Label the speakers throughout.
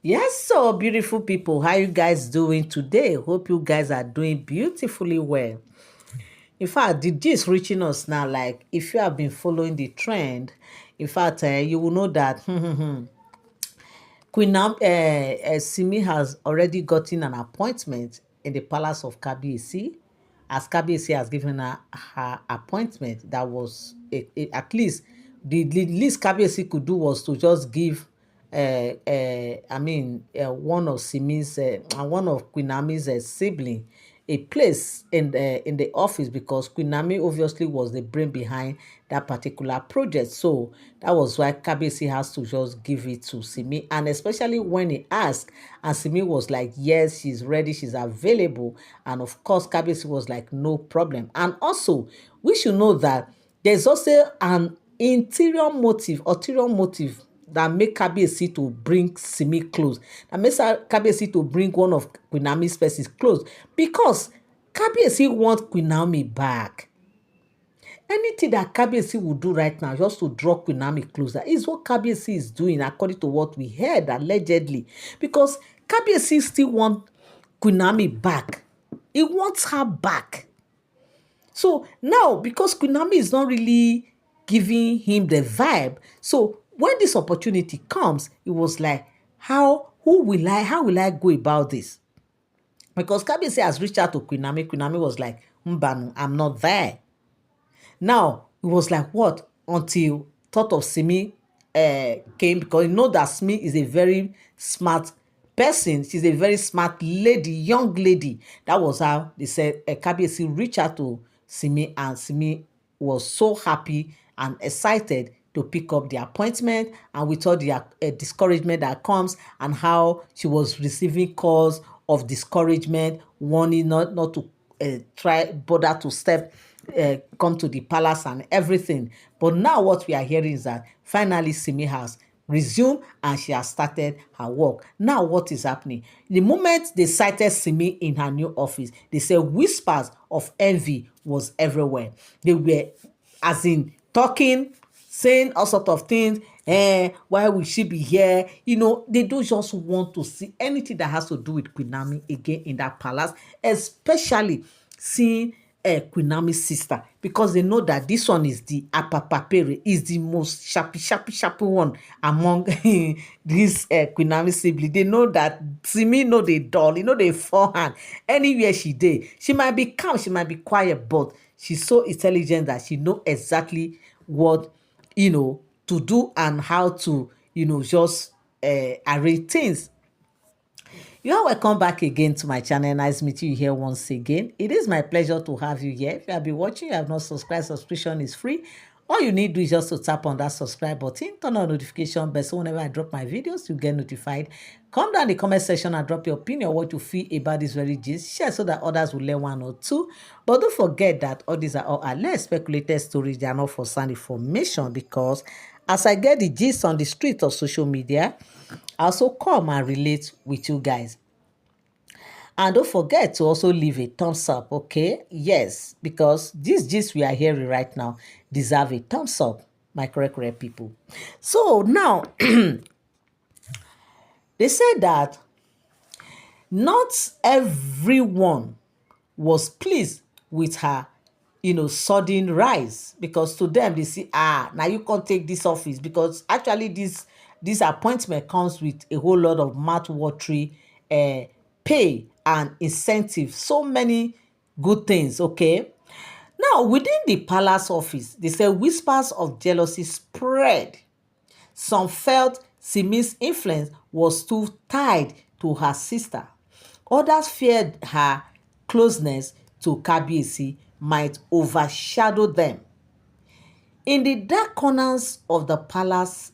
Speaker 1: Yes, so beautiful people, how you guys doing today? Hope you guys are doing beautifully well. In fact, the gist reaching us now, like if you have been following the trend, in fact, you will know that Simi has already gotten an appointment in the palace of Kabiyesi, as Kabiyesi has given her appointment. That was at least the least Kabiyesi could do was to just give one of one of Queen Naomi's sibling a place in the office, because Queen Naomi obviously was the brain behind that particular project. So that was why Kabiyesi has to just give it to Simi, and especially when he asked, and Simi was like, yes, she's ready, she's available, and of course Kabiyesi was like, no problem. And also, we should know that there's also an ulterior motive that make Kabiyesi to bring Simi close, that makes Kabiyesi to bring one of Queen Naomi's persons close, because Kabiyesi want Queen Naomi back. Anything that Kabiyesi will do right now just to draw Queen Naomi closer is what Kabiyesi is doing, according to what we heard allegedly, because Kabiyesi still want Queen Naomi back. He wants her back. So now, because Queen Naomi is not really giving him the vibe, so when this opportunity comes, it was like, how will I go about this? Because Kabiyesi has reached out to Queen Naomi. Queen Naomi was like, Mbanu, I'm not there. Now, it was like, what? Until thought of Simi came, because you know that Simi is a very smart person. She's a very smart lady, young lady. That was how they said Kabiyesi reached out to Simi, and Simi was so happy and excited to pick up the appointment, and with all the discouragement that comes, and how she was receiving calls of discouragement, warning not to try bother to come to the palace and everything. But now what we are hearing is that finally Simi has resumed and she has started her work. Now what is happening? The moment they cited Simi in her new office, they said whispers of envy was everywhere. They were, as in, talking, saying all sorts of things. Why will she be here? You know, they don't just want to see anything that has to do with Queen Naomi again in that palace, especially seeing Queen Naomi's sister, because they know that this one is the apapapere, is the most sharpy one among these Queen Naomi siblings. They know that Simi know the doll, you know the forehand. Anywhere she did, she might be calm, she might be quiet, but she's so intelligent that she know exactly what, to do, and how to, just arrange things. You are welcome back again to my channel. Nice meeting you here once again. It is my pleasure to have you here. If you have been watching, you have not subscribed, subscription is free. All you need to do is just to tap on that subscribe button, turn on notification bell, so whenever I drop my videos, you get notified. Come down in the comment section and drop your opinion, what you feel about this very gist. Share so that others will learn one or two. But don't forget that all these are all alleged speculated stories. They are not for sound information, because as I get the gist on the street of social media, I also come and relate with you guys. And don't forget to also leave a thumbs up, okay? Yes, because this gist we are hearing right now deserve a thumbs up, my correct people. So now, they said that not everyone was pleased with her, sudden rise, because to them they see, now you can't take this office, because actually this appointment comes with a whole lot of mouth-watering pay and incentive, so many good things. Okay, now within the palace office, they say whispers of jealousy spread. Some felt Simi's influence was too tied to her sister. Others feared her closeness to Kabiyesi might overshadow them. In the dark corners of the palace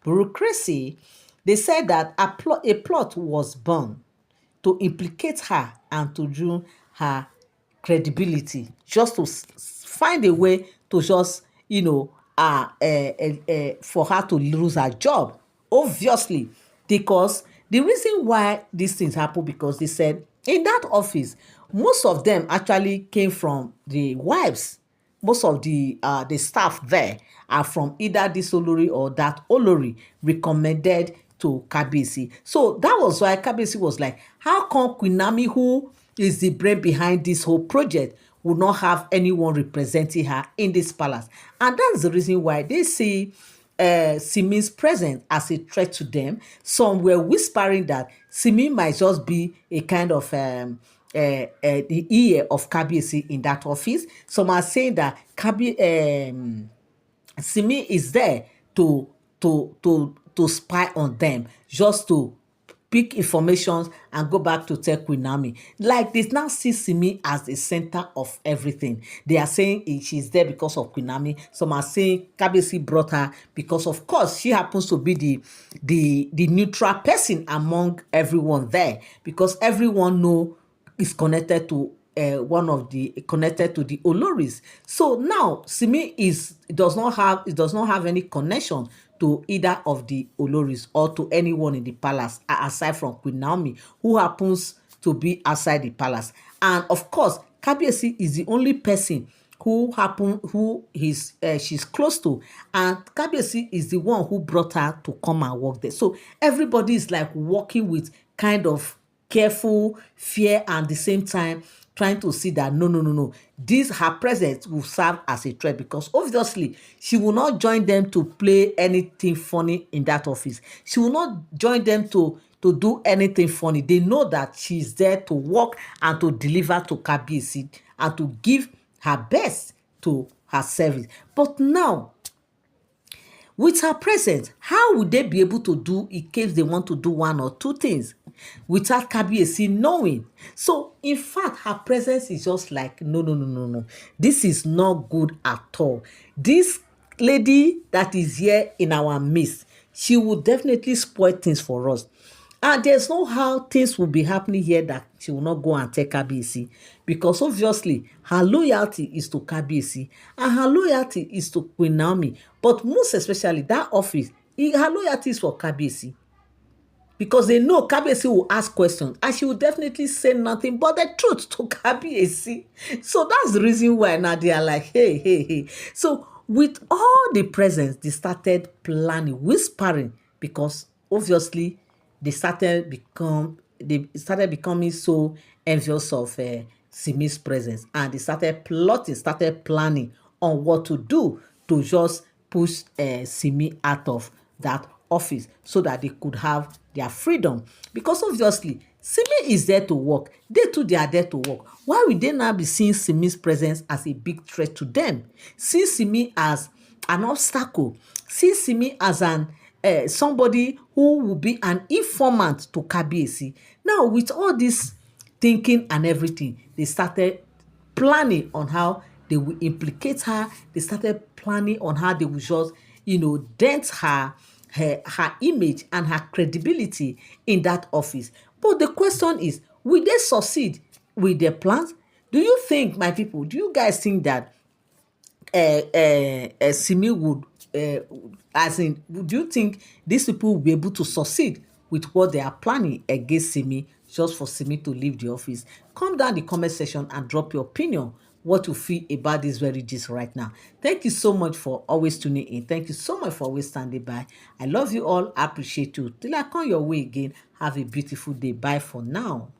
Speaker 1: bureaucracy, they said that a plot was born to implicate her and to ruin her credibility, just to find a way to just, for her to lose her job. Obviously, because the reason why these things happen, because they said in that office, most of them actually came from the wives. Most of the staff there are from either this Olori or that Olori recommended to Kabiyesi. So that was why Kabiyesi was like, how come Queen Naomi, who is the brain behind this whole project, would not have anyone representing her in this palace? And that's the reason why they see Simi's presence as a threat to them. Some were whispering that Simi might just be a kind of the ear of Kabiyesi in that office. Some are saying that Simi is there to spy on them, just to pick information and go back to tell Queen Naomi. Like, they now see Simi as the center of everything. They are saying she's there because of Queen Naomi. Some are saying Kabiyesi brought her because, of course, she happens to be the neutral person among everyone there, because everyone know is connected to connected to the Oloris. So now Simi does not have any connection to either of the Oloris or to anyone in the palace, aside from Queen Naomi, who happens to be outside the palace. And of course, Kabiyesi is the only person she's close to, and Kabiyesi is the one who brought her to come and work there. So everybody is like working with kind of careful fear, and at the same time trying to see that no, this her presence will serve as a threat, because obviously she will not join them to play anything funny in that office. She will not join them to do anything funny. They know that she's there to work and to deliver to Kabiyesi and to give her best to her service. But now, with her presence, how would they be able to do in case they want to do one or two things without Kabiyesi knowing? So, in fact, her presence is just like, no. This is not good at all. This lady that is here in our midst, she will definitely spoil things for us. And there's no how things will be happening here that she will not go and tell Kabiyesi, because obviously her loyalty is to Kabiyesi and her loyalty is to Queen Naomi. But most especially that office, her loyalty is for Kabiyesi, because they know Kabiyesi will ask questions and she will definitely say nothing but the truth to Kabiyesi. So that's the reason why now they are like, hey. So with all the presence, they started planning, whispering, because obviously they started becoming so envious of Simi's presence, and they started plotting, started planning on what to do to just push Simi out of that office so that they could have their freedom. Because obviously Simi is there to work, they too, they are there to work. Why would they now be seeing Simi's presence as a big threat to them? See Simi as an obstacle, see Simi as somebody who will be an informant to Kabiyesi. Now, with all this thinking and everything, they started planning on how they will implicate her. They started planning on how they will just, dent her image and her credibility in that office. But the question is, will they succeed with their plans? Do you think, my people, do you guys think that Simi would, as in, do you think these people will be able to succeed with what they are planning against Simi, just for Simi to leave the office? Come down the comment section and drop your opinion, what you feel about this very gist right now. Thank you so much for always tuning in. Thank you so much for always standing by. I love you all. I appreciate you. Till I come your way again, have a beautiful day. Bye for now.